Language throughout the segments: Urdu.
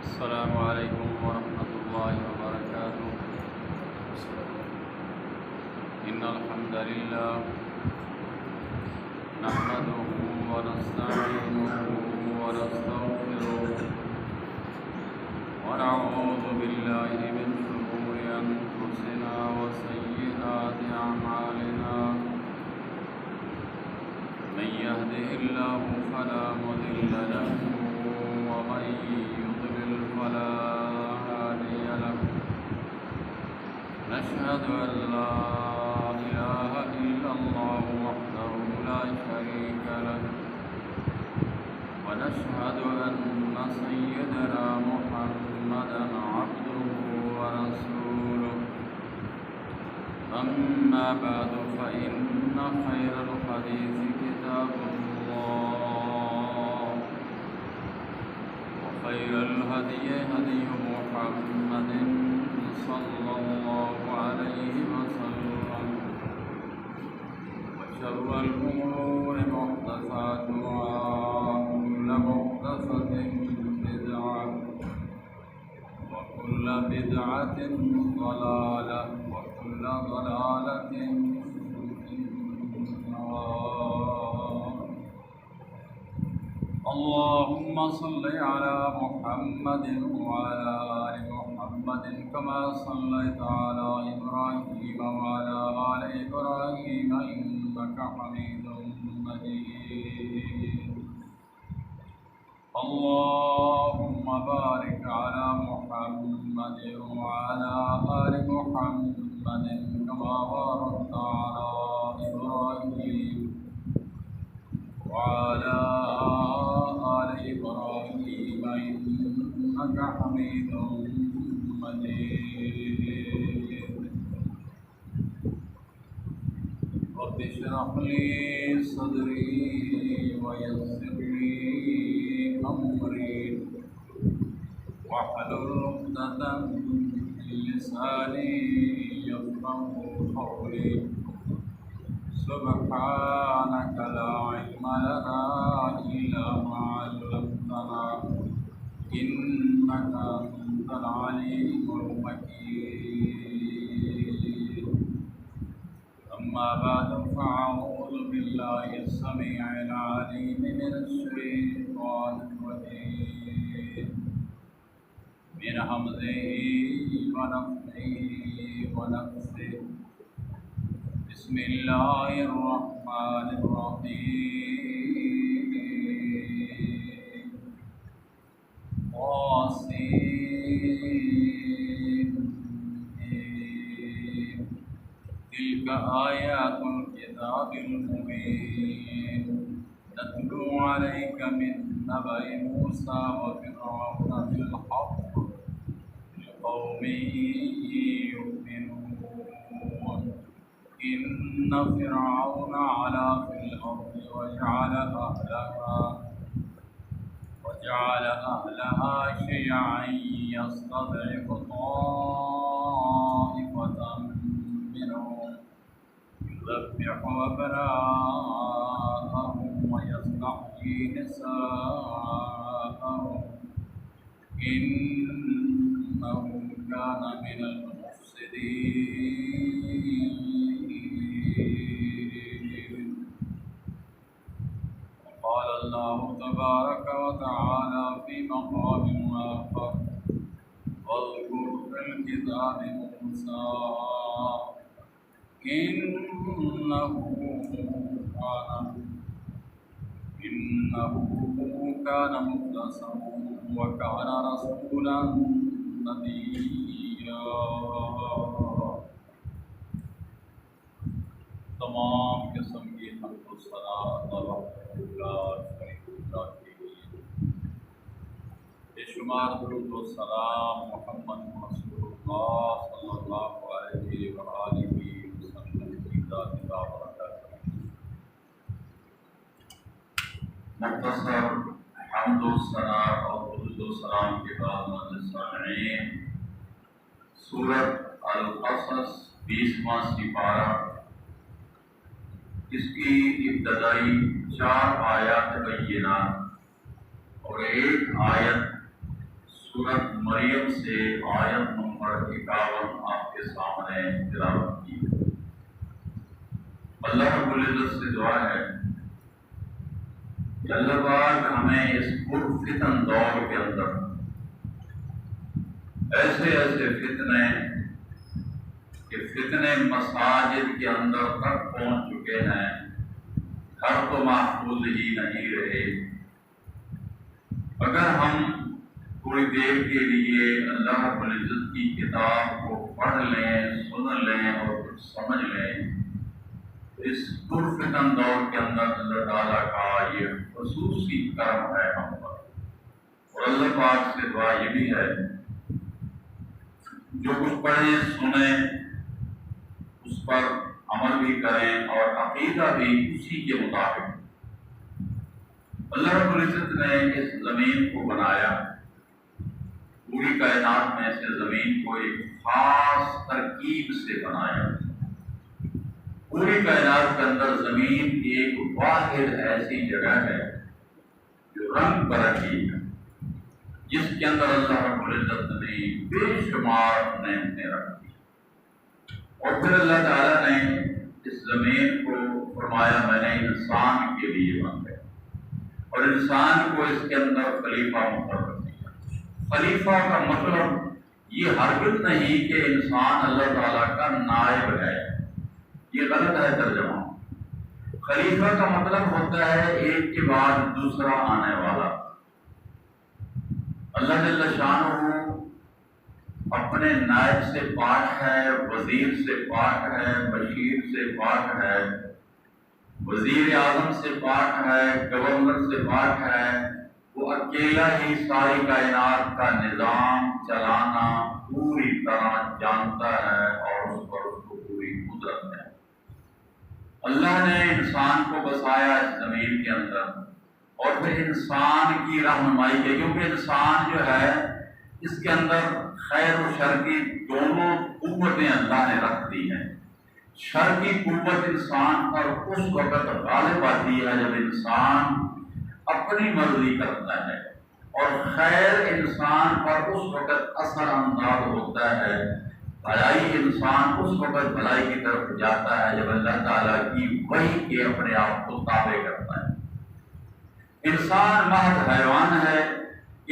السلام علیکم ورحمۃ اللہ وبرکاتہ۔ ان الحمد للہ نحمده ونستعینه ونستغفره ونعوذ باللہ من شرور انفسنا وسیئات اعمالنا، من يهده الله فلا مضل له ومن يضلل فلا هادي له، نشهد أن لا إله إلا الله وحده لا شريك له، ونشهد أن سيدنا محمدا عبده ورسوله، أما بعد فإن خير الحديث كتاب الله، وخير الهدي هدي محمد صلى الله عليه وسلم، وشر الأمور محدثاتها، وكل محدثة بدعة، وكل بدعة ضلالة، وكل ضلالة في النار۔ اللهم صل على محمد وعلى آل محمد كما صليت على إبراهيم وعلى آل إبراهيم إنك حميد مجيد۔ اللهم بارك على محمد وعلى آل محمد كما باركت على إبراهيم وعلى آل إبراهيم إنك حميد مجيد۔ رب اشرح لي صدري ويسر لي أمري واحلل عقدة من لساني يفقهوا قولي۔ سبحانك لا علم لنا إلا ما علمتنا إنك أنت العليم الحكيم۔ أما بعد فأعوذ بالله السميع العليم من الشيطان الرجيم، من همزه ونفخه ونفثه۔ بسم الله الرحمن الرحيم۔ طاسين تلك آيات الكتاب المبين، نتلو عليك من نبأ موسى وفرعون بالحق لقوم يؤمنون۔ إن فرعون علا في الأرض وجعل أهلها شيعا يستضعف طائفة منهم يذبح أبناءهم ويستحيي نساءهم، إنه كان من المفسدين۔ قال الله تبارك وتعالى في مقام آخر: واذكر في الكتاب موسى إنه كان مخلصا وكان رسولا نبيا۔ تمام قسم کی حمد و ثنا اللہ شریف اللہ کے لیے، بے شمار درود و سلام محمد رسول اللہ صلی اللہ علیہ وآلہ وسلم کی ذات بابرکت۔ مختصر حمد و ثنا اور درود و سلام کے بعد معزز سامعین، سورۃ القصص 20واں سپارہ، اس کی ابتدائی 4 آیات بینات اور ایک آیت سورۃ مریم سے آیت نمبر 51 آپ کے سامنے تلاوت کی۔ اللہ رب العزت سے دعا ہے کہ اللہ پاک ہمیں اس پرفتن دور کے اندر ایسے ایسے فتنے کہ فتنے مساجد کے اندر تک پہنچ چکے ہیں، گھر تو محفوظ ہی نہیں رہے۔ اگر ہم تھوڑی دیر کے لیے اللہ رب العزت کی کتاب کو پڑھ لیں، سن لیں اور کچھ سمجھ لیں، اس پرفتن دور کے اندر اللہ تعالیٰ کا یہ خصوصی کرم ہے ہم پر۔ اور اللہ پاک سے دعا یہ بھی ہے جو کچھ پڑھیں سنیں اس پر عمل بھی کریں اور عقیدہ بھی اسی کے مطابق۔ اللہ رب العزت نے اس زمین کو بنایا، پوری کائنات میں سے زمین کو ایک خاص ترکیب سے بنایا۔ پوری کائنات کے اندر زمین ایک واحد ایسی جگہ ہے جو رنگ برنگی ہے، جس کے اندر اللہ رب العزت نے بے شمار نعمتیں رکھی۔ اور پھر اللہ تعالیٰ نے اس زمین کو فرمایا میں نے انسان کے لیے بنایا، اور انسان کو اس کے اندر خلیفہ مقرر کیا۔ خلیفہ کا مطلب یہ ہرگز نہیں کہ انسان اللہ تعالیٰ کا نائب ہے، یہ غلط ہے ترجمہ۔ خلیفہ کا مطلب ہوتا ہے ایک کے بعد دوسرا آنے والا۔ اللہ جل شانہ اپنے نائب سے پاک ہے، وزیر سے پاک ہے، بشیر سے پاک ہے، وزیر اعظم سے پاک ہے، گورنر سے پاک ہے۔ وہ اکیلا ہی ساری کائنات کا نظام چلانا پوری طرح جانتا ہے اور اس پر اس کو پوری قدرت ہے۔ اللہ نے انسان کو بسایا اس زمین کے اندر، اور پھر انسان کی رہنمائی کی، کیونکہ انسان جو ہے اس کے اندر خیر و شر کی دونوں قوتیں اللہ نے رکھ دی ہیں۔ شر کی قوت انسان پر اس وقت غالب آتی ہے جب انسان اپنی مرضی کرتا ہے، اور خیر انسان پر اس وقت اثر انداز ہوتا ہے، بھلائی انسان اس وقت بھلائی کی طرف جاتا ہے جب اللہ تعالیٰ کی وحی کے اپنے آپ کو تابع کرتا ہے۔ انسان محض حیوان ہے،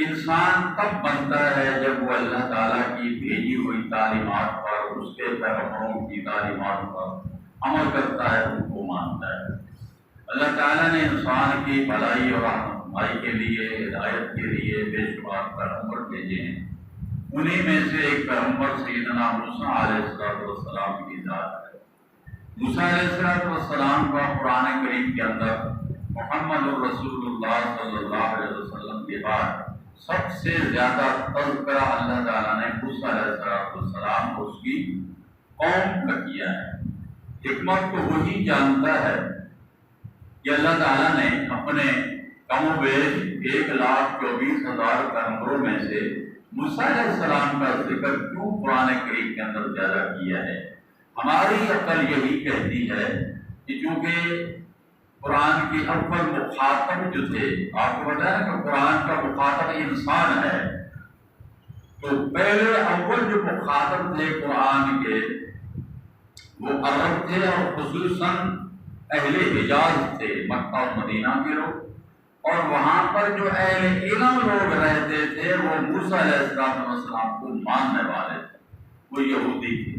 انسان تب بنتا ہے جب وہ اللہ تعالیٰ کی بھیجی ہوئی تعلیمات پر، اس کے پیغمبروں کی تعلیمات پر عمل کرتا ہے، ان کو مانتا ہے۔ اللہ تعالیٰ نے انسان کی بھلائی اور رہنمائی کے لیے، ہدایت کے لیے بے شمار پیغمبر بھیجے ہیں۔ انہی میں سے ایک پیغمبر سیدنا موسیٰ علیہ السلام کی ذات ہے۔ موسیٰ علیہ السلام کا قرآن کریم کے اندر محمد الرسول اللہ صلی اللہ علیہ وسلم کے بعد سب سے زیادہ تذکرہ اللہ تعالیٰ نے موسیٰ علیہ السلام کو اس کی قوم کا کیا ہے۔ حکمت کو وہی جانتا ہے کہ اللہ تعالیٰ نے اپنے کم و بیش 1,24,000 پیغمبروں میں سے موسیٰ علیہ السلام کا ذکر کیوں قرآن کریم کے اندر زیادہ کیا ہے۔ ہماری عقل یہی کہتی ہے کہ چونکہ قرآن کے اول مخاطب جو تھے، آپ کو بتایا کہ قرآن کا مخاطب انسان ہے، تو پہلے اول جو مخاطب تھے قرآن کے وہ عرب تھے، اور خصوصاً اہل حجاز تھے، مکہ اور مدینہ کے لوگ، اور وہاں پر جو اہل علم لوگ رہتے تھے وہ موسیٰ علیہ السلام کو ماننے والے تھے، وہ یہودی تھے،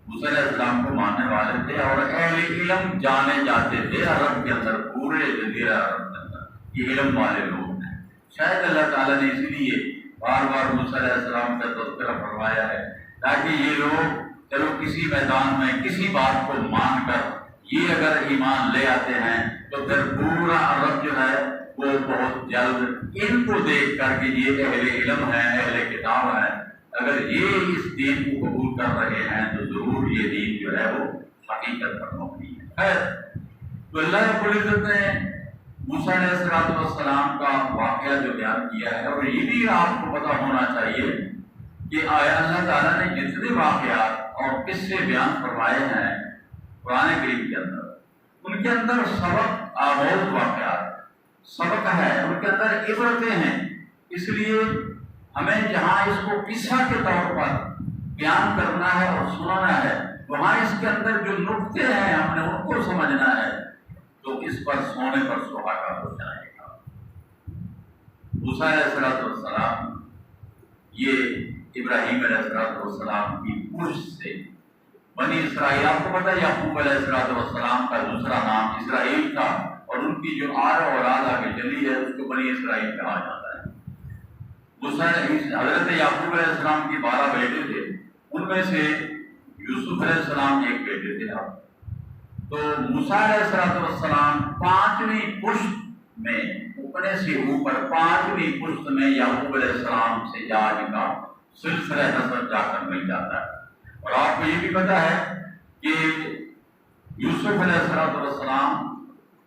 موسیٰ علیہ السلام کو ماننے والے تھے، اور اہل علم جانے جاتے تھے عرب کے اندر، پورے جزیرہ عرب کے اندر یہ علم والے لوگ ہیں۔ شاید اللہ تعالیٰ نے اس لیے بار بار موسیٰ علیہ السلام کا تذکرہ فرمایا ہے تاکہ یہ لوگ چلو کسی میدان میں کسی بات کو مان کر یہ اگر ایمان لے آتے ہیں تو پھر پورا عرب جو ہے وہ بہت جلد ان کو دیکھ کر کہ یہ اہل علم ہیں، اہل کتاب ہیں، اگر یہ اس دین کو قبول کر رہے ہیں تو ضرور یہ دین جو ہے وہ حقیقت پر مبنی ہے۔ خیر، تو اللہ رب العزت نے موسیٰ علیہ السلام کا واقعہ جو بیان کیا ہے، اور یہ بھی آپ کو پتہ ہونا چاہیے کہ آیا اللہ تعالیٰ نے جتنے واقعات اور قصے بیان فرمائے ہیں قرآن کریم کے اندر، ان کے اندر سبق آموز واقعات، سبق ہے، ان کے اندر عبرتیں ہیں۔ اس لیے ہمیں جہاں اس کو قصہ کے طور پر بیان کرنا ہے اور سنانا ہے، وہاں اس کے اندر جو نقطے ہیں ہم نے ان کو سمجھنا ہے، تو اس پر سونے پر سہاگا ہو جائے گا۔ موسیٰ علیہ السلام یہ ابراہیم علیہ السلام کی پشت سے بنی اسرائیل، آپ کو پتہ ہے یعقوب علیہ السلام کا دوسرا نام اسرائیل تھا، اور ان کی جو اولاد آگے چلی ہے اس کو بنی اسرائیل کہا جاتا ہے۔ حضرت یعقوب علیہ السلام کے 12 بیٹے تھے، ان میں سے یوسف علیہ السلام ایک بیٹے تھے۔ تو موسیٰ علیہ السلام 5ویں پشت میں، اوپر سے اوپر 5ویں پشت میں یعقوب علیہ السلام سے جا کا سلسلہ نسب جا کر مل جاتا ہے۔ اور آپ کو یہ بھی پتا ہے کہ یوسف علیہ السلام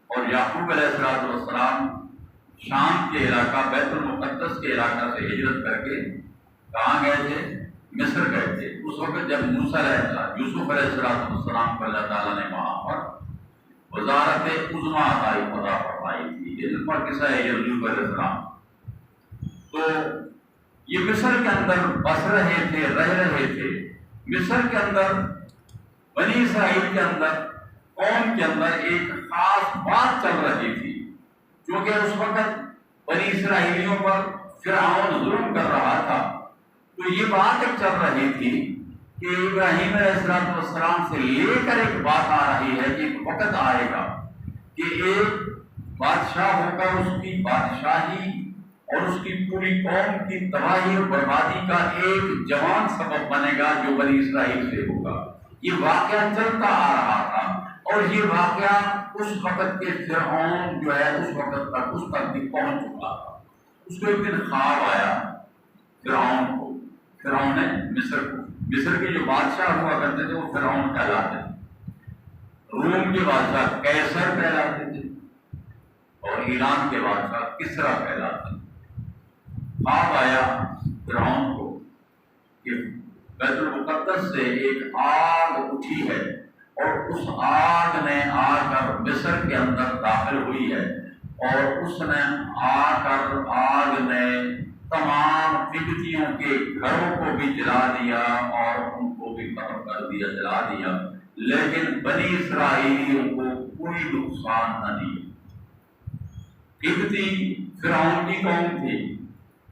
اور یعقوب علیہ السلام شام کے علاقہ بیت المقدس کے علاقہ سے ہجرت کر کے کہاں گئے تھے؟ مصر گئے تھے۔ اس وقت جب یوسف علیہ السلام کو اللہ تعالیٰ نے وہاں پر وزارت عظمیٰ عطا فرمائی تھی، جن پر قصہ ہے یوسف علیہ السلام۔ تو یہ مصر کے اندر بس رہے تھے، رہ رہے تھے۔ مصر کے اندر، بنی اسرائیل کے اندر، قوم کے اندر ایک خاص بات چل رہی تھی، کیونکہ اس وقت بنی اسرائیلیوں پر فرعون ظلم کر رہا تھا۔ تو یہ بات ایک چل رہی تھی کہ ابراہیم علیہ السلام سے لے کر ایک بات آ رہی ہے کہ ایک وقت آئے گا کہ ایک بادشاہ ہوگا، اس کی بادشاہی اور اس کی پوری قوم کی تباہی اور بربادی کا ایک جوان سبب بنے گا جو بنی اسرائیل سے ہوگا۔ یہ واقعہ چلتا آ رہا تھا، اور یہ واقعہ اس وقت کے فرعون جو ہے اس وقت تک اس تک بھی پہنچ چکا تھا۔ اس کو ایک دن خواب آیا فرعون کو، فرعون مصر کے جو بادشاہ ہوا کرتے تھے وہ فرعون کہلاتے تھے، روم کے بادشاہ قیصر کہلاتے تھے، اور ایران کے بادشاہ کسریٰ کہلاتے تھے۔ خواب آیا فرعون کو کہ بیت المقدس سے ایک آگ اٹھی ہے، اور اس آگ نے آ کر مصر کے اندر داخل ہوئی ہے، اور اس نے آ کر آگ نے تمام قبطیوں کے گھروں کو بھی جلا دیا اور ان کو بھی ختم کر دیا، جلا دیا، لیکن بنی اسرائیلیوں کو کوئی نقصان نہ دیا۔ قبطی فرعون کی قوم تھی،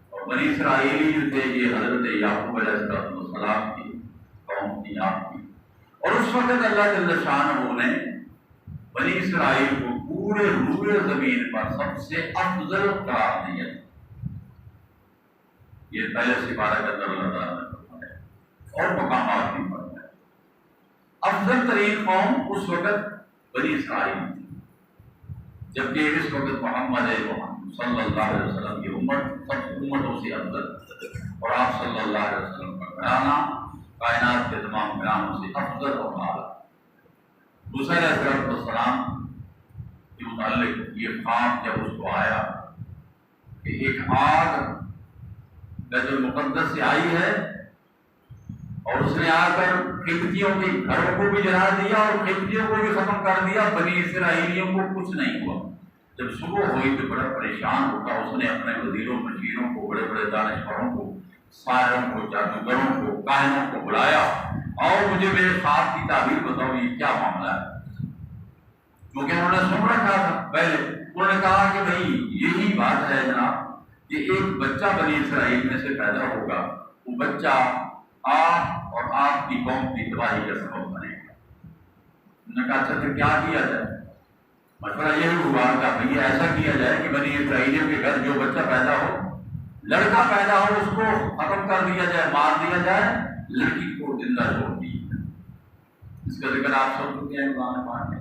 اور بنی اسرائیلی جو تھے یہ حضرت یعقوب علیہ السلام کی قوم تھی، آپ کی۔ اور اس وقت اللہ جل شانہ نے بنی اسرائیل کو پورے روئے زمین پر سب سے افضل قرار دیا۔ یہ پہلے سپارہ کے اندر اللہ تعالیٰ نے فرمایا، اور مقامات بھی فرمایا۔ افضل ترین قوم اس وقت بنی اسرائیل تھی، جبکہ اس وقت محمد صلی اللہ علیہ وسلم کی امت سب امتوں سے افضل، اور آپ صلی اللہ علیہ وسلم کا گھرانہ کائنات کے تمام گھرانوں سے افضل اور اعلیٰ۔ موسیٰ علیہ السلام کے متعلق یہ خواب جب اس کو آیا کہ ایک آگ بیت المقدس سے آئی ہے، اور اس نے آ کر قبطیوں کے گھروں کو بھی جلا دیا اور قبطیوں کو بھی ختم کر دیا، بنی اسرائیلیوں کو کچھ نہیں ہوا۔ جب صبح ہوئی تو بڑا پریشان ہوتا، اس نے اپنے وزیروں مشیروں کو، بڑے بڑے دانشوروں کو، ساحروں کو، جادوگروں کو، کاہنوں کو بلایا، اور مجھے میرے خواب کی تعبیر بتاؤ، یہ کیا معاملہ ہے؟ کیونکہ انہوں نے سن رکھا تھا پہلے۔ انہوں نے کہا کہ بھئی یہی بات ہے جناب کہ ایک بچہ بنی اسرائیل میں سے پیدا ہوگا، وہ بچہ آپ اور آپ کی قوم کی تباہی کا سبب بنے گا۔ انہوں نے کہا اچھا پھر کیا کیا جائے؟ مشورہ یہ ہوا کہ بھئی ایسا کیا جائے کہ بنی اسرائیلیوں کے گھر جو بچہ پیدا ہو، لڑکا پیدا ہو، اس کو ختم کر دیا جائے، مار دیا جائے، لڑکی کو زندہ چھوڑ دی جائے۔ اس کا ذکر آپ سب کو کیا ہے قرآن پاک میں،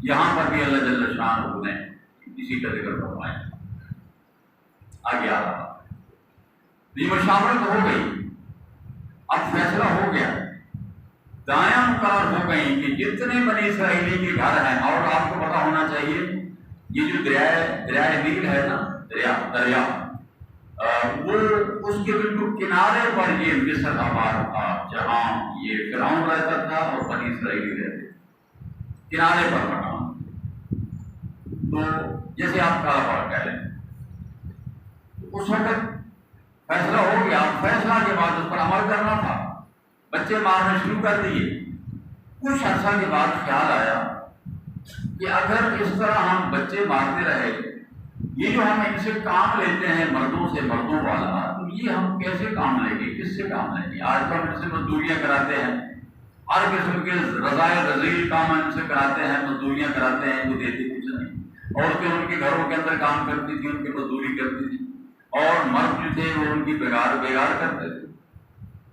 یہاں پر بھی اللہ جل شانہ نے اسی کا ذکر فرمایا۔ آگے آ رہا یہ مشاورت ہو گئی، اب فیصلہ ہو گیا، دائیں مقرر ہو گئی کہ جتنے بنی اسرائیلی کے گھر ہیں، اور آپ کو پتا ہونا چاہیے یہ جو دریائے نیل ہے نا، دریا وہ اس کے بالکل کنارے پر یہ مصر آباد تھا، جہاں یہ فرعون رہتا تھا اور بنی اسرائیلی رہتے، کنارے پر مکان۔ تو جیسے آپ کالا پڑ کہہ لیں، اس وقت فیصلہ ہو گیا فیصلہ کے بعد اس پر عمل کرنا تھا، بچے مارنے شروع کر دیے۔ کچھ عرصہ کے بعد خیال آیا کہ اگر اس طرح ہم بچے مارتے رہے، یہ جو ہم ان سے کام لیتے ہیں مردوں سے، مردوں والا، تو یہ ہم کیسے کام لیں گے، کس سے کام لیں گے؟ آج تو ہم ان سے مزدوریاں کراتے ہیں، ہر قسم کے رضائے رذیل کام ان سے کراتے ہیں، مزدوریاں کراتے ہیں، وہ دیتے کچھ نہیں۔ عورتیں ان کے گھروں کے اندر کام کرتی تھیں، ان کی مزدوری کرتی تھی، اور مرد جو تھے وہ ان کی بگاڑ کرتے تھے۔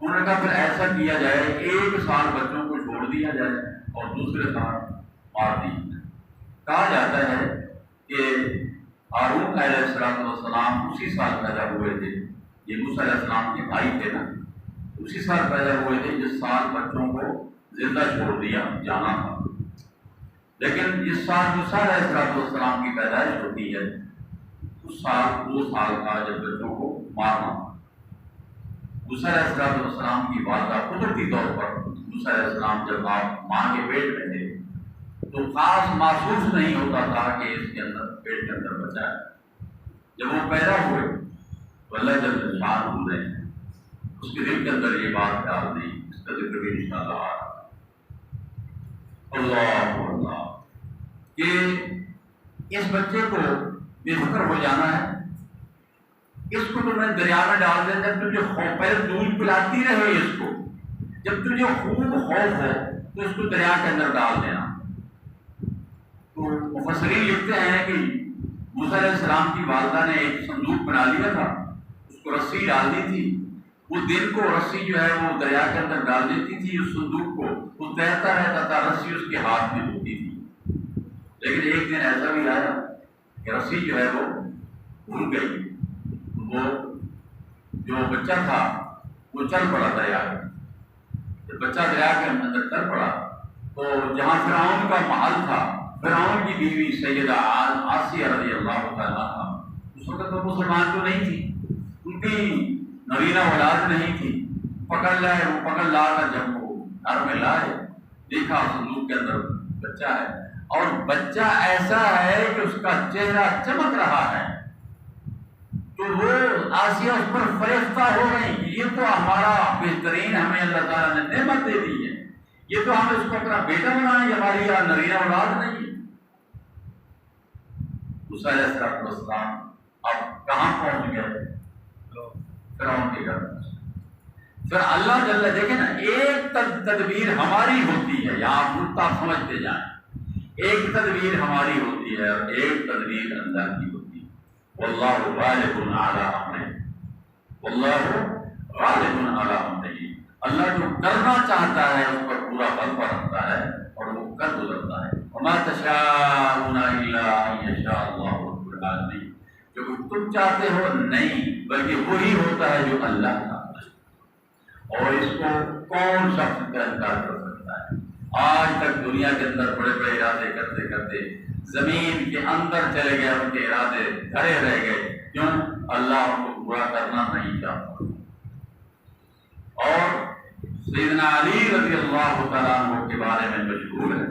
انہوں نے کہا پھر ایسا کیا جائے، 1 سال بچوں کو چھوڑ دیا جائے اور دوسرے سال مار دیا جائے۔ کہا جاتا ہے کہ ہارون علیہ السلام اسی سال پیدا ہوئے تھے، یہ موسیٰ علیہ السلام کے بھائی تھے نا، اسی سال پیدا ہوئے تھے جس سال بچوں کو زندہ چھوڑ دیا جانا تھا۔ لیکن جس سال موسیٰ علیہ السلام کی پیدائش ہوتی ہے اس سال 2 سال کا جب بچوں کو مارنا تھا۔ موسیٰ علیہ السلام کی والدہ قدرتی طور پر، موسیٰ علیہ السلام جب آپ ماں کے پیٹ میں تھے تو خاص محسوس نہیں ہوتا تھا کہ اس کے اندر پیٹ کے اندر بچہ ہے۔ جب وہ پیدا ہوئے تو اللہ جل شان ہوئے ہیں، اس کے دل کے اندر یہ بات ڈال دی، اس کا ذکر بھی انشاءاللہ آ رہا ہے۔ اللہ کہ اس بچے کو بے فکر ہو جانا ہے، اس کو تو میں دریا میں ڈال دیتا، تجھے پہلے دودھ پلاتی رہے اس کو، جب تجھے خوب خوف ہو تو اس کو دریا کے اندر ڈال دینا۔ تو مفسرین لکھتے ہیں کہ موسیٰ علیہ السلام کی والدہ نے ایک صندوق بنا لیا تھا، اس کو رسی ڈال دی تھی، وہ دن کو رسی جو ہے وہ دریا کے اندر ڈال دیتی تھی، اس صندوق کو وہ تیرتا رہتا تھا، رسی اس کے ہاتھ میں ہوتی تھی۔ لیکن ایک دن ایسا بھی آیا کہ رسی جو ہے وہ بھول گئی، وہ جو بچہ تھا وہ چل پڑا دریا میں۔ جب بچہ دریا کے اندر چل پڑا تو جہاں فرعون کا محل تھا، فرعون کی بیوی سیدہ آسیہ رضی اللہ تعالیٰ عنہا، اس وقت وہ مسلمان تو نہیں تھی، ان کی نرینہ اولاد نہیں تھی، پکڑ لا کر جب وہ گھر میں لائے، دیکھا صندوق کے اندر بچہ ہے، اور بچہ ایسا ہے کہ اس کا چہرہ چمک رہا ہے، تو وہ آسیہ اس پر فریفتہ ہو گئی کہ یہ تو ہمارا بہترین ہمیں اللہ تعالیٰ نے نعمت دے دی ہے، یہ تو ہم اس کو اپنا بیٹا بنائیں، یہ ہماری نرینہ اولاد نہیں ہے۔ موسیٰ علیہ السلام اب کہاں پہنچ گئے؟ فرعون کے گھر۔ پھر اللہ جل، دیکھیں نا، ایک تدبیر ہماری ہوتی ہے، یہاں نقطہ سمجھتے جائیں، ایک تدبیر ہماری ہوتی ہے اور ایک تدبیر اللہ کی ہوتی ہے۔ واللہ غالب علی امرہ، واللہ غالب علی امرہ، اللہ جو کرنا چاہتا ہے اس پر پورا غلبہ رکھتا ہے اور وہ کر گزرتا ہے۔ وما تشاءون الا ان یشاء اللہ رب العالمین، جو تم چاہتے ہو نہیں بلکہ وہی ہوتا ہے جو اللہ چاہتا ہے، اور اس کو کون شخص کا انکار کر سکتا ہے؟ آج تک دنیا کے اندر بڑے بڑے ارادے کرتے کرتے زمین کے اندر چلے گئے، ان کے ارادے دھرے رہ گئے، کیوں؟ اللہ ان کو پورا کرنا نہیں چاہتا۔ اور سیدنا علی رضی اللہ تعالیٰ عنہ کے بارے میں مشہور ہے،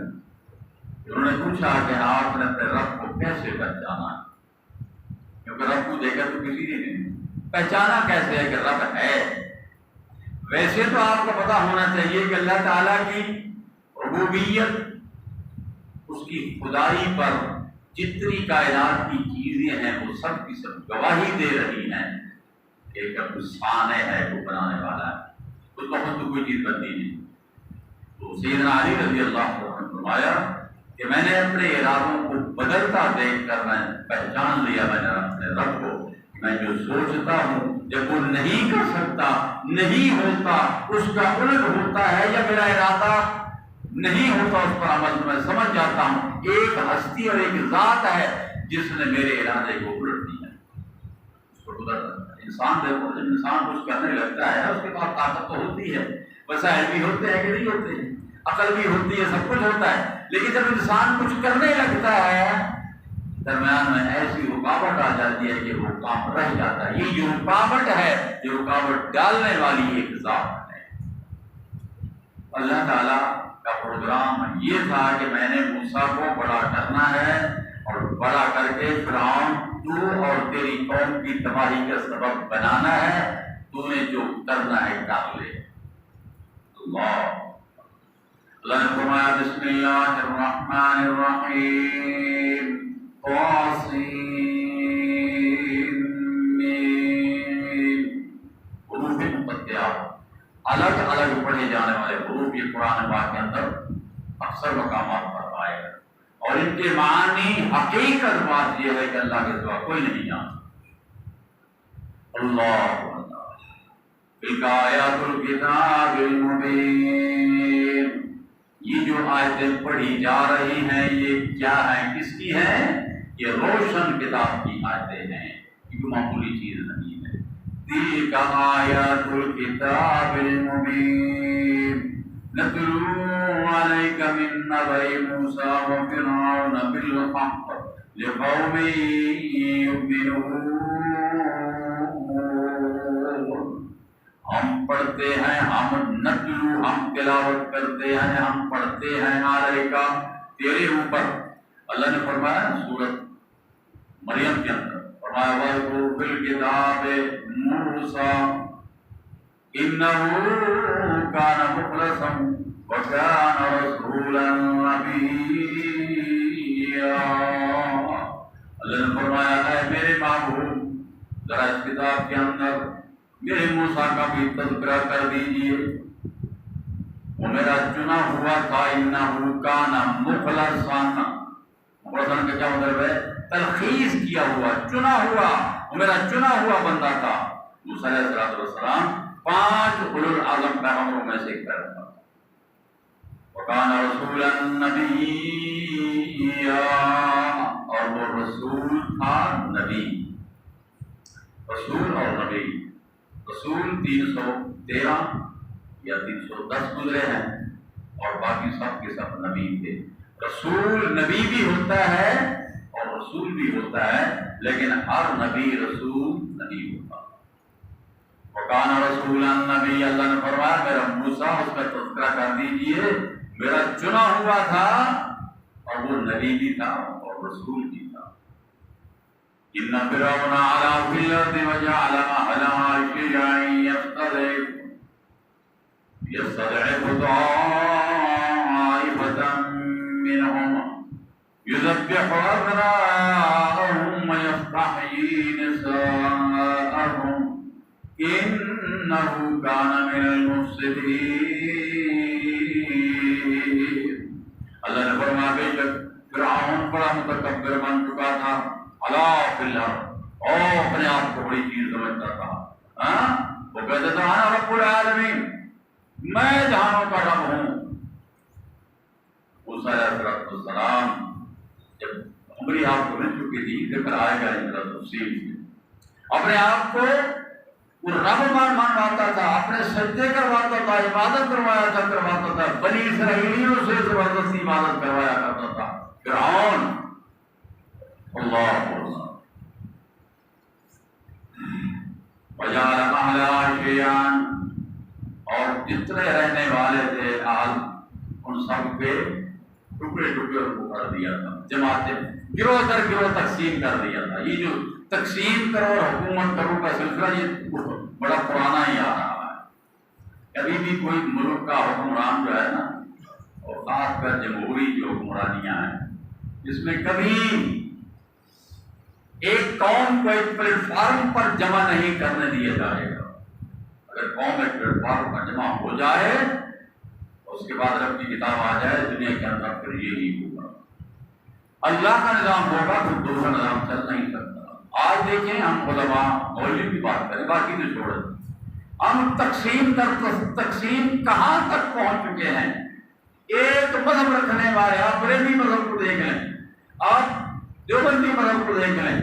انہوں نے پوچھا کہ آپ نے اپنے رب کو کیسے پہچانا ہے؟ کیونکہ رب کو دیکھا تو کسی نے نہیں پہچانا، کیسے ہے کہ رب ہے؟ ویسے تو آپ کو پتا ہونا چاہیے کہ اللہ تعالیٰ کی ربوبیت، اس کی خدائی پر جتنی کائنات کی چیزیں ہیں وہ سب کی سب گواہی دے رہی ہیں کہ ایک صانع ہے، وہ بنانے والا ہے، اس وقت تو کوئی چیز بنتی نہیں۔ تو سیدنا علی رضی اللہ عنہ نے فرمایا کہ میں نے اپنے ارادوں کو بدلتا دیکھ کر میں پہچان لیا، میں نے اپنے رب کو، میں جو سوچتا ہوں جب وہ نہیں کر سکتا، نہیں ہوتا، اس کا الٹ ہوتا ہے، یا میرا ارادہ نہیں ہوتا اس پر عمل، میں سمجھ جاتا ہوں ایک ہستی اور ایک ذات ہے جس نے میرے ارادے کو الٹ دیا، اس کو گزرتا ہے۔ انسان دیکھو، جب انسان کچھ کرنے لگتا ہے اس کے پاس طاقت تو ہوتی ہے، وسائل بھی ہوتے ہیں کہ نہیں ہوتے ہیں، عقل بھی ہوتی ہے، سب کچھ ہوتا ہے، لیکن جب انسان کچھ کرنے لگتا ہے درمیان میں ایسی رکاوٹ آ جاتی ہے کہ وہ کام رہ جاتا ہے۔ یہ جو رکاوٹ ہے، جو رکاوٹ ڈالنے والی ایک ذات ہے۔ اللہ تعالیٰ کا پروگرام یہ تھا کہ میں نے موسیٰ کو بڑا کرنا ہے اور بڑا کر کے فرعون تو اور تیری قوم کی تباہی کا سبب بنانا ہے، تو نے جو کرنا ہے کر لے۔ اللہ نے فرمایا بسم اللہ الرحمن الرحیم طاسین میم۔ حروف مقطعات الگ الگ پڑھے جانے والے حروف یہ قرآن پاک کے اندر اکثر مقامات پر آئے ہیں، اور ان کے معنی حقیقت بات یہ ہے کہ اللہ کے سوا کوئی نہیں جانتا۔ اللہ تلک آیات الکتاب المبین، یہ جو آیتیں پڑھی جا رہی ہیں یہ کیا ہیں، کس کی ہیں؟ یہ روشن کتاب کی آیتیں ہیں، یہ معمولی چیز نہیں ہے۔ تلک آیات الکتاب المبین نتلو علیک من نبأ موسیٰ وفرعون بالحق لقوم یؤمنون۔ ہم پڑھتے ہیں، ہم نتلو ہم تلاوت کرتے ہیں، ہم پڑھتے ہیں علیکا تیرے اوپر۔ اللہ نے فرمایا سورۃ مریم کے اندر فرمایا وَاذْكُرْ فِي الْكِتَابِ مُوسَىٰ إِنَّهُ كَانَ مُخْلَصًا وَكَانَ رَسُولًا نَبِيًّا۔ اللہ نے فرمایا اے میرے محبوب ذرا اس کتاب کے اندر میرے موسیٰ کا بھی تذکرہ کر دیجئے، وہ میرا چنا ہوا تھا، انہو کان مخلصا، مخلصا کا کیا مطلب ہے؟ تلخیص کیا ہوا، چنا ہوا، وہ میرا چنا ہوا بندہ تھا۔ موسیٰ علیہ السلام 5 اولو العزم پیغمبروں میں سے ایک پیغمبر تھا۔ وکان رسولا نبیّا، اور وہ رسول تھا، نبی، رسول اور نبی۔ رسول 313 یا 310 گزرے ہیں، اور باقی سب کے سب نبی تھے۔ رسول نبی بھی ہوتا ہے اور رسول بھی ہوتا ہے، لیکن ہر نبی رسول نبی ہوتا ہے۔ وکان رسولا نبی، اللہ نے فرمایا میرا موسیٰ اس کا تذکرہ کر دیجئے، میرا چنا ہوا تھا اور وہ نبی بھی تھا اور رسول بھی تھا۔ إِنَّ فِرْعَوْنَ عَلَا فِي الْأَرْضِ وَجَعَلَ أَهْلَهَا شِيَعًا يَسْتَضْعِفُ طَائِفَةً مِّنْهُمْ يُذَبِّحُ أَبْنَاءَهُمْ وَيَسْتَحْيِي نِسَاءَهُمْ إِنَّهُ كَانَ مِنَ الْمُفْسِدِينَ۔ اللہ نے فرمایا بے شک فرعون بڑا متکبر بن چکا تھا، علا فی الارض، اور اپنے آپ کو بڑی چیز سمجھتا تھا۔ وہ کہتا تھا انا رب العالمین، میں جہانوں کا رب ہوں۔ موسیٰ علیہ السلام جب عمری آپ کو مل چکی تھی، ذکر آئے گا تفصیل سے، اپنے آپ کو وہ رب مانواتا تھا، اپنے سجدے کرواتا تھا، عبادت کرواتا تھا، بنی اسرائیلیوں سے زبردستی عبادت کروایا کرتا تھا فرعون۔ اللہ وجعل أهلها شيعا، اور جتنے رہنے والے تھے اہل ان سب کے ٹکڑے ٹکڑے کو کر دیا تھا، جماعتیں گروہ در گروہ تقسیم کر دیا تھا۔ یہ جو تقسیم کرو اور حکومت کرو کا سلسلہ یہ بڑا پرانا ہی آ رہا ہے۔ کبھی بھی کوئی ملک کا حکمران جو ہے نا، اور خاص کر جمہوری جو حکمرانیاں ہیں، جس میں کبھی ایک قوم کو ایک پلیٹ فارم پر جمع نہیں کرنے دیا جائے گا۔ اگر قوم ایک پلیٹ فارم پر جمع ہو جائے اس کے بعد رب کی کتاب آ جائے دنیا کے اندر، پھر یہی ہوگا، اللہ کا نظام ہوگا، پھر دوسرا نظام چل نہیں سکتا۔ آج دیکھیں ہم علماء مولوی کی بات کریں، باقی تو چھوڑ دیں، ہم تقسیم کہاں تک پہنچ چکے ہیں۔ ایک مذہب رکھنے والے، آپ بریلوی مذہب کو دیکھ لیں، آپ دیوبندی مذہب کو دیکھ لیں،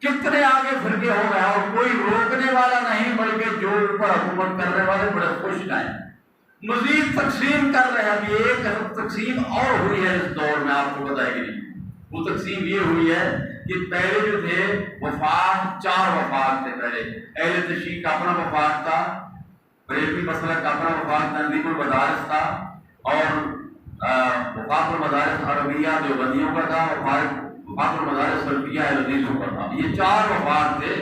کتنے آگے فرقے ہو گئے، اور کوئی روکنے والا نہیں، بلکہ جو اوپر حکومت کرنے والے بڑے خوش ہیں، مزید تقسیم کر رہے ہیں۔ ابھی ایک تقسیم اور ہوئی ہے اس دور میں، آپ کو پتہ ہے کہ نہیں؟ وہ تقسیم یہ ہوئی ہے کہ پہلے جو تھے وفاق، 4 وفاق تھے پہلے۔ اہل تشیع کا اپنا وفاق تھا، بریلوی مسلک کا اپنا وفاق تنظیم المدارس تھا، اور وفاق المدارس عربیہ دیوبندیوں کا تھا، وفاق المدارس سلفیہ اہل حدیثوں کا تھا۔ یہ 4 وفاق تھے،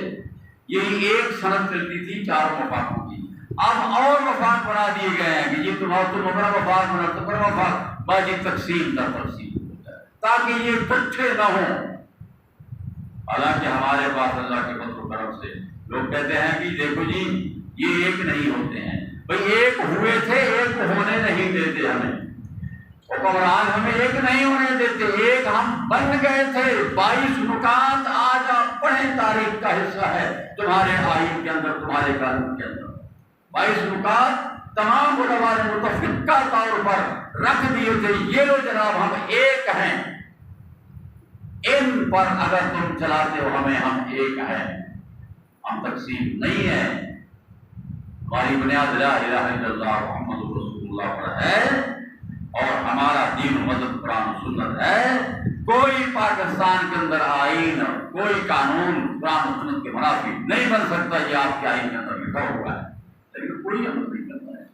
یہی ایک سند چلتی تھی 4 وفاقوں کی۔ اب اور مفاد بنا دیے گئے ہیں کہ یہ تم اپنا مفاد بنا تو اپنا مفاد باجی تقسیم کا تقسیم ہوتا ہے تاکہ یہ اکٹھے نہ ہوں۔ حالانکہ ہمارے پاس اللہ کے فضل و کرم سے لوگ کہتے ہیں کہ دیکھو جی یہ ایک نہیں ہوتے ہیں، بھئی ایک ہوئے تھے، ایک ہونے نہیں دیتے ہمیں، حکمران ہمیں ایک نہیں ہونے دیتے، ایک ہم بن گئے تھے۔ 22 نکات آج آپ پڑھیں، تاریخ کا حصہ ہے تمہارے آئین کے اندر، تمہارے قانون کے اندر 22 نکات تمام علماء نے متفقہ طور پر رکھ دیے تھے، یہ لو جناب ہم ایک ہیں، ان پر اگر تم چلاتے ہو ہمیں، ہم ایک ہیں، ہم تقسیم نہیں ہے۔ ہماری بنیاد لا الہ الا اللہ محمد رسول اللہ پر ہے، اور ہمارا دین و مذہب قرآن و سنت ہے۔ کوئی پاکستان کے اندر آئین، کوئی قانون قرآن و سنت کے منافی نہیں بن سکتا، یہ آپ کے آئین کے اندر لکھا ہوا ہے، لیکن کوئی عمل نہیں کرتا ہے۔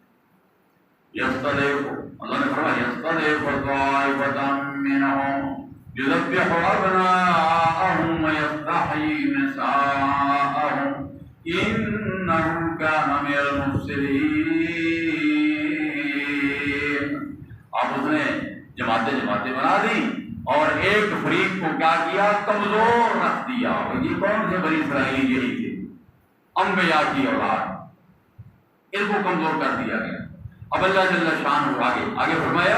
اللہ نے فرمایا یستضعف طائفۃ منھم یذبح ابناءهم ویستحیی نساءهم انہ کان من المفسدین۔ اب اس نے جماعتیں بنا دی اور ایک فریق کو کیا کیا، کمزور رکھ دیا۔ اور یہ کون سے بنی اسرائیل؟ یہی تھے، انبیاء کی اولاد، ان کو کمزور کر دیا گیا۔ اب اللہ جل شانہ آگے فرمایا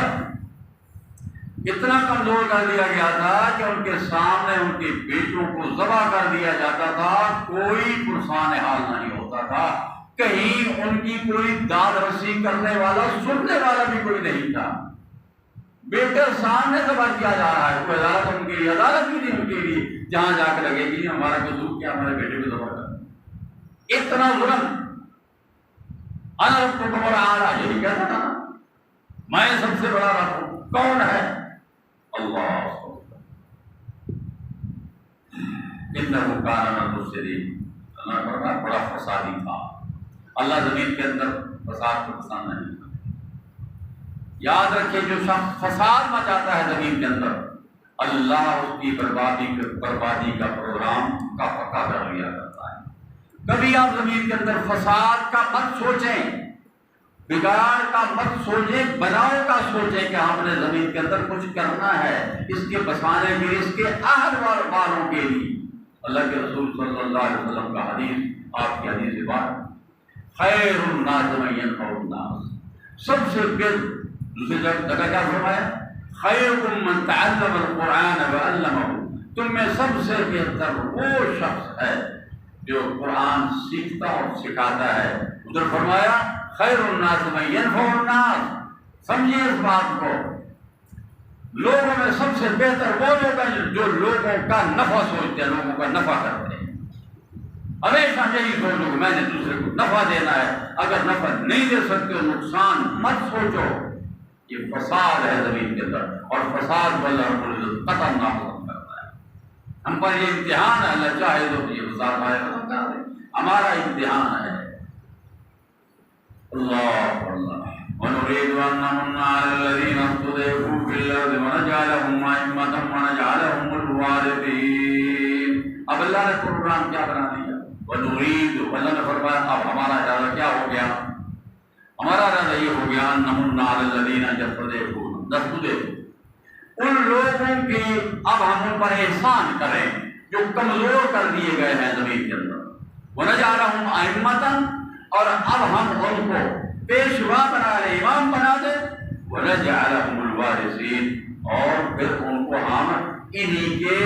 اتنا کمزور کر دیا گیا تھا کہ ان کے سامنے ان کے بیٹوں کو ذبح کر دیا جاتا تھا، کوئی پرسان حال نہیں ہوتا تھا، کہیں ان کی کوئی داد رسی کرنے والا، سننے والا بھی کوئی نہیں تھا۔ بیٹے سامنے ذبح کیا جا رہا ہے، کوئی عدالت ان کے لیے، عدالت بھی نہیں ان کے لیے جہاں جا کے لگے گی ہمارا قصور کیا، ہمارے بیٹے کو ذبح کر۔ اتنا ظلم، انا ربکم الاعلی، یہی کہتا تھا میں سب سے بڑا رب ہوں۔ کون ہے؟ اللہ۔ انہ کان من المفسدین، اللہ فرمایا بڑا فسادی تھا۔ اللہ زمین کے اندر فساد کو پسند نہیں کرتا۔ یاد رکھیے جو شخص فساد مچاتا ہے زمین کے اندر، اللہ اس کی بربادی کا پروگرام کا پکا کر لیا کرتا ہے۔ کبھی آپ زمین کے اندر فساد کا مت سوچیں، بگاڑ کا مت سوچیں، بناؤ کا سوچیں کہ ہم نے زمین کے اندر کچھ کرنا ہے اس کے بسانے کے لیے، اس کے اہل والوں کے لیے۔ اللہ کے رسول صلی اللہ علیہ وسلم کا حدیث، آپ کی حدیث بات، خیر الناس من ينفع الناس، سب سے دوسری جگہ کیا فرمایا، خیرکم من تعلم القرآن وعلمہ، تم میں سب سے بہتر وہ شخص ہے جو قرآن سیکھتا اور سکھاتا ہے۔ ادھر فرمایا خیر الناس من ينفع الناس، سمجھیے اس بات کو، لوگوں میں سب سے بہتر وہ لوگ ہیں جو لوگوں کا نفع سوچتے ہیں، لوگوں کا نفع کرتے ہیں، ہمیشہ یہی سوچو کہ میں نے دوسرے کو نفع دینا ہے، اگر نفع نہیں دے سکتے ہو نقصان مت سوچو۔ یہ فساد ہے زمین کے اندر، اور فساد کو اللہ رب العزت قطعاً ناپسند کرتا ہے۔ ہم پر یہ امتحان ہے، اللہ چاہے تو یہ فساد آئے ختم کر دے، ہمارا امتحان ہے۔ اللہ اللہ وَنُرِيدُ أَن نَّمُنَّ عَلَى الَّذِينَ اسْتُضْعِفُوا فِي الْأَرْضِ وَنَجْعَلَهُمْ أَئِمَّةً وَنَجْعَلَهُمُ الْوَارِثِينَ۔ اب اللہ نے پروگرام کیا بنا دیا، وَنُرِيدُ، اللہ نے فرمایا اب ہمارا ارادہ کیا ہو گیا، ہمارا ارادہ یہ ہو گیا، نَّمُنَّ عَلَى الَّذِينَ يَسْتَضْعِفُونَ، ان لوگوں کی اب ہم ان پر احسان کریں جو کمزور کر دیے گئے ہیں زمین کے اندر، وَنَجْعَلَهُمْ أَئِمَّةً، اور اب ہم ان کو پیشوا بنا لیں، امام بنا دیں، وَنَجْعَلَهُمُ الْوَارِثِينَ، اور پھر ان کو ہم انہی کے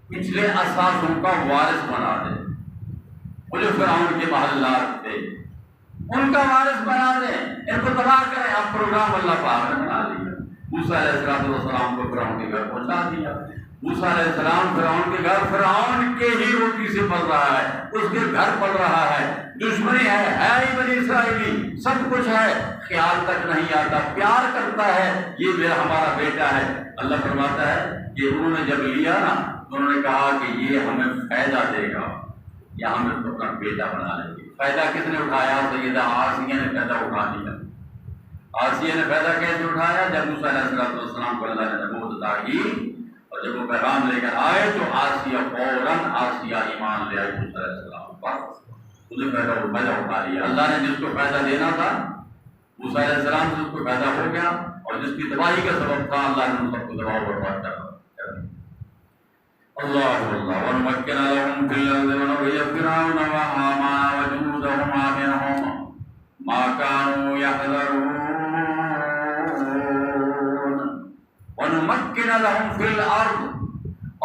پچھلے اساسوں کا وارث بنا دیں۔ وہ جو فرعون کے محلات تھے ان کا وارث بنا دیں، ان کو تباہ کریں۔ اب پروگرام اللہ پاک نے بنا لیا، موسیٰ علیہ السلام کو فرعون کے گھر پہنچا دیا۔ موسیٰ علیہ السلام فرعون کے گھر، فرعون کے ہی روٹی سے پل رہا ہے، اس کے گھر پل رہا ہے، دشمنی ہے ہی بنی اسرائیلی، سب کچھ ہے، خیال تک نہیں آتا، پیار کرتا ہے، یہ میرا ہمارا بیٹا ہے۔ اللہ فرماتا ہے کہ انہوں نے جب لیا نا تو انہوں نے کہا کہ یہ ہمیں فائدہ دے گا یا ہم اس کو اپنا بیٹا بنا لیں گے۔ فائدہ کس نے اٹھایا؟ سیدہ آسیہ نے فائدہ اٹھا لیا۔ آسیہ نے فائدہ کیسے اٹھایا؟ جب موسیٰ علیہ السلام کو اللہ نے نبوت عطا کی اور جب وہ پیغام لے کر آئے تو آسیہ فوراً ایمان لے آئی موسیٰ علیہ السلام پر، اس نے فائدہ اٹھا لیا. اللہ نے جس کو فائدہ دینا تھا موسیٰ علیہ السلام سے اس کو فائدہ ہو گیا, اور جس کی تباہی کا سبب تھا اللہ نے ان سب کو تباہ و برباد کر دیا. اللہ اللہ ونمکن لهم فی الارض ونری فرعون وہامان وجنودهما منهم ما كانوا يحذرون. ونمکن لهم فی الارض,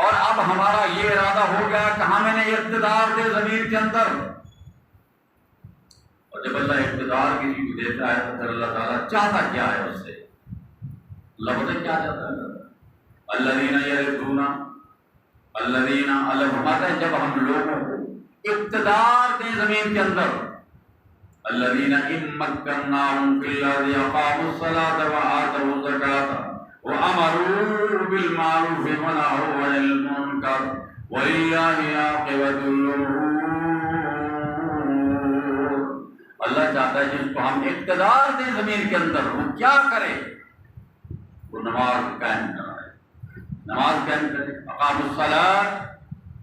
اور اب ہمارا یہ ارادہ ہو گیا کہ ہم انہیں اقتدار دے زمین کے اندر. اور جب اللہ اقتدار کسی کو دیتا ہے تو پھر اللہ تعالیٰ چاہتا کیا ہے اس سے؟ اللہ پتہ کیا چاہتا ہے؟ الذین یرثون, الذین, اللہ فرماتا ہے جب ہم لوگوں کو اقتدار دیں زمین کے اندر, الذین ان مکناہم فی الارض اقاموا الصلاۃ وآتوا الزکاۃ وامروا بالمعروف ونہوا عن المنکر وللہ عاقبۃ الامور. اللہ چاہتا ہے جس کو ہم اقتدار دیں زمین کے اندر وہ کیا کرے؟ وہ نماز قائم کرے, نماز قائم کرے. اقام الصلاۃ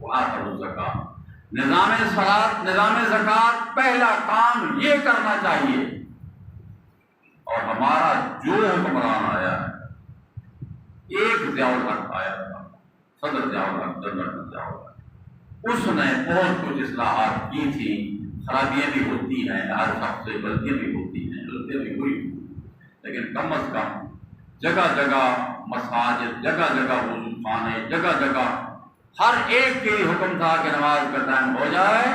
وآتوا الزکاۃ, نظام صلاۃ, نظام زکات, پہلا کام یہ کرنا چاہیے. اور ہمارا جو حکمران آیا ہے, ایک ضیاء الحق آیا تھا, صدر ضیاء الحق, جنرل ضیاء الحق, اس نے بہت کچھ اصلاحات کی تھی. خرابیاں بھی ہوتی ہیں, ہر شخص سے غلطیاں بھی ہوتی ہیں, غلطیاں بھی ہوئی, لیکن کم از کم جگہ جگہ مساجد, جگہ جگہ وضو خانے, جگہ جگہ ہر ایک کے لیے حکم تھا کہ نماز کا ٹائم ہو جائے,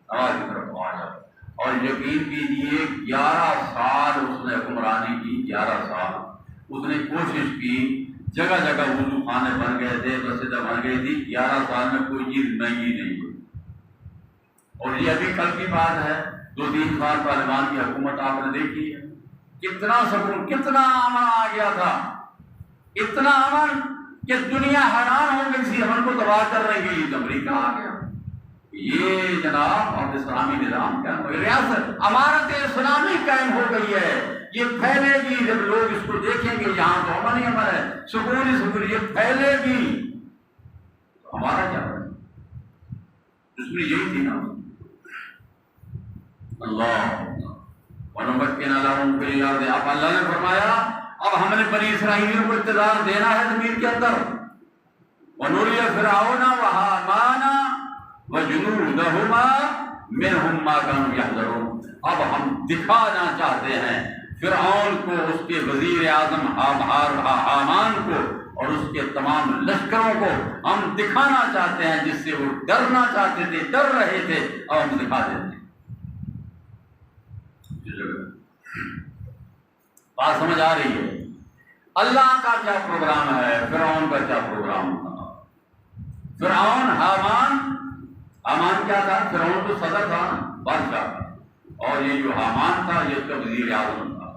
نماز کی طرف آ جائے. اور یقین کیجیے 11 سال اس نے حکمرانی کی, 11 سال اس نے کوشش کی, جگہ جگہ وضو خانے بن گئے تھے, مسجدیں بن گئی تھی. 11 سال میں کوئی چیز مہنگی نہیں ہوئی. اور یہ ابھی کل کی بات ہے, 2-3 سال طالبان کی حکومت آپ نے دیکھی ہے, کتنا سکون, کتنا امن آ گیا تھا, اتنا امن کہ دنیا حیران ہو گئی اسی امن کو تباہ کرنے کے لیے امریکہ آ گیا. یہ جناب اب اسلامی نظام قائم ہو گیا, ریاست امارت اسلامی قائم ہو گئی ہے. یہ پھیلے گی, جب لوگ اس کو دیکھیں گے یہاں تو امن ہی امن ہے, سکون ہی سکون, یہ پھیلے گی. ہمارا کیا ہے, اس میں یہی تھی نا. اللہ ونمکن لهم فی الارض, اب اللہ نے فرمایا اب ہم نے بنی اسرائیلیوں کو اقتدار دینا ہے زمین کے اندر. ونری فرعون وہامان وجنودہما منہم ما كانوا یحذرون. اب ہم دکھانا چاہتے ہیں فرعون کو, اس کے وزیر اعظم حامان کو اور اس کے تمام لشکروں کو ہم دکھانا چاہتے ہیں جس سے وہ ڈرنا چاہتے تھے, ڈر رہے تھے, اب ہم دکھا دیتے ہیں. بات سمجھ آ رہی ہے؟ اللہ کا کیا پروگرام ہے, فرعون کا کیا پروگرام تھا. فرعون حامان کیا تھا؟ فرعون تو صدر تھا, بادشاہ تھا, اور یہ جو حامان تھا یہ اس کا وزیر اعظم تھا.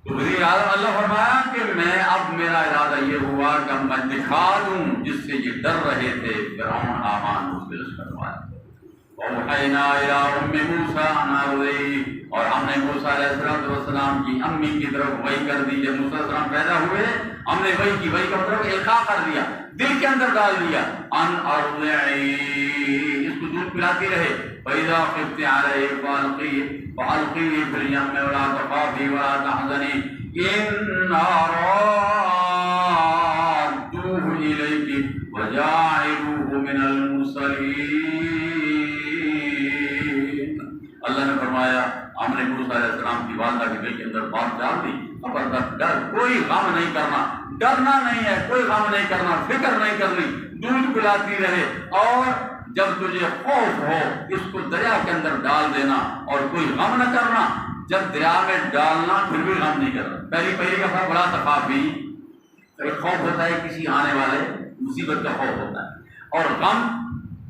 تو وزیر اعظم, اللہ فرمایا کہ میں اب میرا ارادہ یہ ہوا کہ میں دکھا دوں جس سے یہ ڈر رہے تھے فرعون حامان, اس کے لشکر والے. وَأَوْحَيْنَا إِلَىٰ أُمِّ مُوسَىٰ أَنْ أَرْضِعِيهِ, اور ہم نے موسیٰ علیہ السلام کی امی کی طرف وحی کر دی. جب موسیٰ علیہ السلام پیدا ہوئے ہم نے وحی کی, وحی کا مطلب القاء کر دیا, دل کے اندر ڈال دیا. ان ارضعیہ, اس کو دودھ پلاتی رہے. فَإِذَا خِفْتِ عَلَيْهِ فَأَلْقِيهِ فِي الْيَمِّ وَلَا تَخَافِي وَلَا تَحْزَنِي إِنَّا رَادُّوهُ إِلَيْكِ وَجَاعِلُوهُ مِنَ الْمُرْسَلِينَ. اللہ نے فرمایا ہم نے موسیٰ علیہ السلام کی والدہ کے دل کے اندر بات ڈال دی, خبردار ڈر, کوئی غم نہیں کرنا, ڈرنا نہیں ہے, کوئی غم نہیں کرنا, فکر نہیں کرنی, دودھ پلاتی رہے. اور جب تجھے خوف ہو اس کو دریا کے اندر ڈال دینا اور کوئی غم نہ کرنا. جب دریا میں ڈالنا پھر بھی غم نہیں کرنا. پہلی دفعہ بڑا تخافی, خوف ہوتا ہے کسی آنے والے مصیبت کا خوف ہوتا ہے, اور غم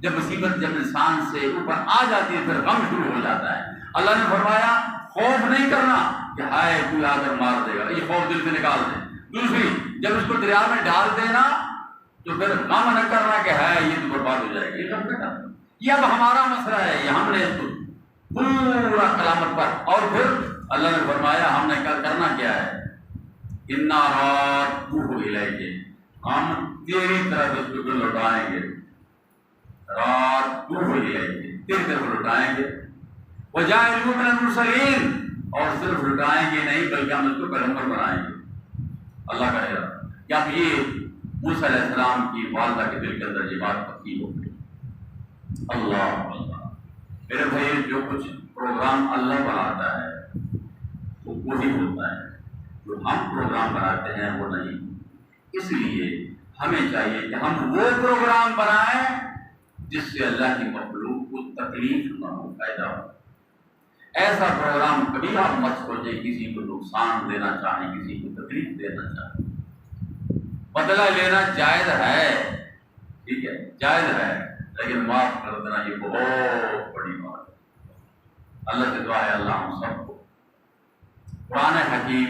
جب مصیبت جب انسان سے اوپر آ جاتی ہے پھر غم شروع ہو جاتا ہے. اللہ نے فرمایا خوف نہیں کرنا کہ ہائے کوئی آ کر مار دے گا, یہ خوف دل سے نکال دیں. دوسری, جب اس کو دریا میں ڈال دینا تو پھر غم نہ کرنا کہ ہائے یہ تو برباد ہو جائے گا, یہ غم نہ کرنا. یہ اب ہمارا مسئلہ ہے, یہ ہم نے اس کو پورا قیامت پر. اور پھر اللہ نے فرمایا ہم نے کرنا کیا ہے, اِنَّا رَادُّوهُ إِلَيْكَ, ہم تیری طرف اس کو لوٹائیں گے. رَادُّوهُ إِلَيْكَ, تیری طرف لٹائیں گے، وجاعلہ من المرسلین، اور صرف لٹائیں گے نہیں بلکہ ہم اس کو پیغمبر بنائیں گے۔ اللہ کا ہے کہ اب یہ موسیٰ علیہ السلام کی والدہ کے دل کے اندر یہ بات پکی ہو گئی۔ اللہ میرے بھائی، جو کچھ پروگرام اللہ بناتا ہے وہ وہی ہوتا ہے، جو ہم پروگرام بناتے ہیں وہ نہیں۔ اس لیے ہمیں چاہیے کہ ہم وہ پروگرام بنائیں جس سے اللہ کی مخلوق کو تکلیف نہ ہو، فائدہ ہو۔ ایسا پروگرام کبھی آپ مت سوچیں کسی کو نقصان دینا چاہیں، کسی کو تکلیف دینا چاہیں۔ بدلہ لینا جائز ہے، ٹھیک ہے، جائز ہے، لیکن معاف کر دینا یہ بہت بڑی بات ہے۔ اللہ سے دعا ہے اللہ ہم سب کو قرآن حکیم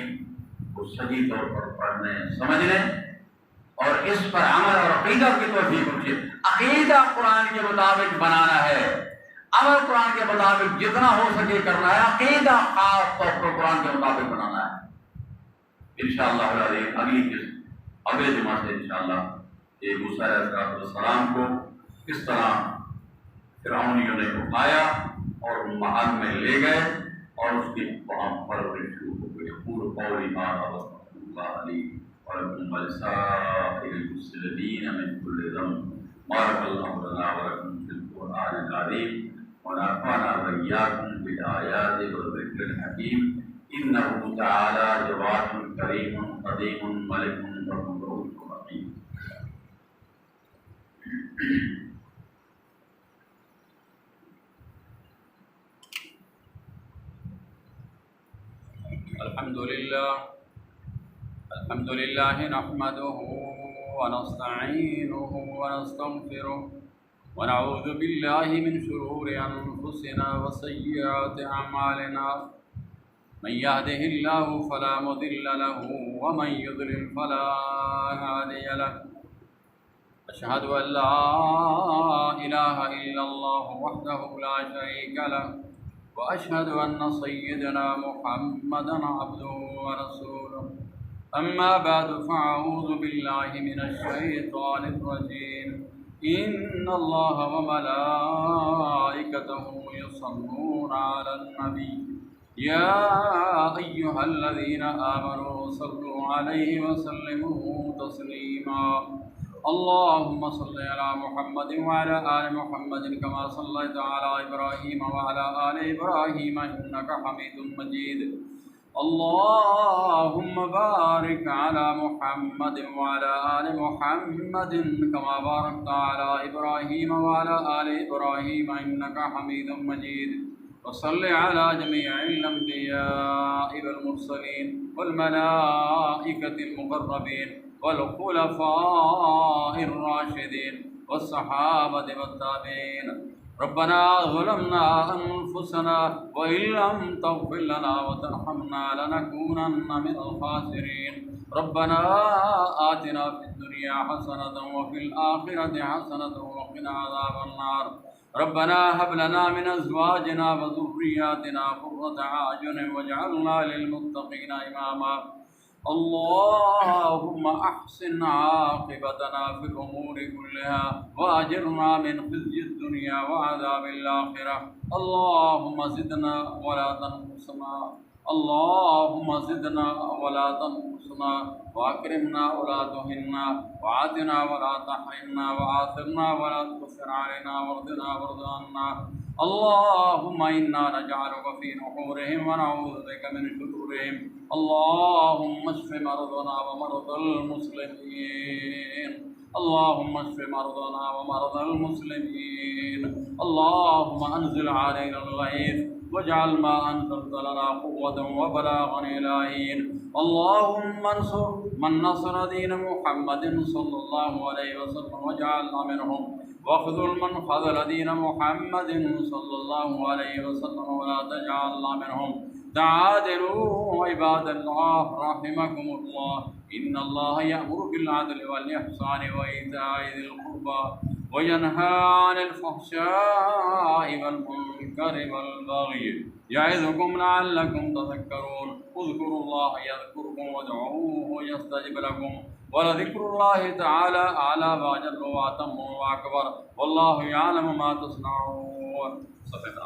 کو صحیح طور پر پڑھنے، سمجھنے اور اس پر عمل اور عقیدہ کی توفیق بخشے۔ عقیدہ قرآن کے مطابق بنانا ہے، عمل قرآن کے مطابق جتنا ہو سکے کرنا ہے، عقیدہ خاص طور پر قرآن کے مطابق بنانا ہے۔ انشاءاللہ العظیم اگلے جمعہ سے انشاءاللہ یہ موسیٰ علیہ السلام کو کس طرح فرعونیوں نے اٹھایا اور محل میں لے گئے اور اس کی وہاں پرورش شروع ہو گئی۔ پورا قولی ہذا واستغفر اللہ لی ولکم ولسائر المسلمین من کل ذنب۔ بارک اللہ لنا ولکم فی القرآن العظیم ونفعنا وإياكم بالآيات والذكر الحكيم إنه تعالى جواد كريم قديم ملك رؤوف رحيم۔ الحمد لله نحمده ونستعينه ونستغفره ونعوذ بالله من شرور أنفسنا وسيئات أعمالنا، من يهده الله فلا مضل له ومن يضلل فلا هادي له، أشهد أن لا إله إلا الله وحده لا شريك له، وأشهد أن سيدنا محمدا عبده ورسوله، أما بعد فأعوذ بالله من الشيطان الرجيم، إن الله وملائكته يصلون على النبي يا أيها الذين آمنوا صلوا عليه وسلموا تسليما، اللهم صل على محمد وعلى آل محمد كما صليت على إبراهيم وعلى آل إبراهيم إنك حميد مجيد، اللهم بارك على محمد وعلى آل محمد كما باركت على إبراهيم وعلى آل إبراهيم إنك حميد مجيد، وصل على جميع الأنبياء والمرسلين والملائكة المقربين والخلفاء الراشدين والصحابة والتابعين، ربنا ظلمنا أنفسنا وإن لم تغفر لنا وترحمنا لنكونن من الخاسرين، ربنا آتنا في الدنيا حسنة وفي الآخرة حسنة وقنا عذاب النار، ربنا هب لنا من أزواجنا وذرياتنا قرة أعين واجعلنا للمتقين إماما، اللهم أحسن عاقبتنا في الأمور كلها وأجرنا من خزي الدنيا وعذاب الآخرة، اللهم زدنا ولا تنقصنا، اللهم زدنا ولا تنقصنا، وأكرمنا ولا تهنا، وعاتنا ولا تحرمنا، وآثرنا ولا تؤثر علينا، وارضنا وارض عنا، اللهم إنا نجعلك في نحورهم ونعوذ بك من شرورهم، اللهم اشف مرضنا ومرضى المسلمين، اللهم اشف مرضنا ومرضى المسلمين، اللهم أنزل علينا الغيث واجعل ما أنزلت لنا قوة وبلاغا إلى حين، اللهم انصر من نصر دين محمد صلى الله عليه وسلم واجعلنا منهم، واخذل من خذل دين محمد صلى الله عليه وسلم ولا تجعلنا منهم، تعادلوا عباد الله رحمكم الله، إن الله يأمر بالعدل والإحسان وإيتاء ذي القربى وينهى عن الفحشاء والمنكر والبغي يعظكم لعلكم تذكرون، اذكروا الله يذكركم وادعوه يستجب لكم، ولذكر الله تعالى أعلى وأجل وأتم وأكبر، والله يعلم ما تصنعون۔ اور سفید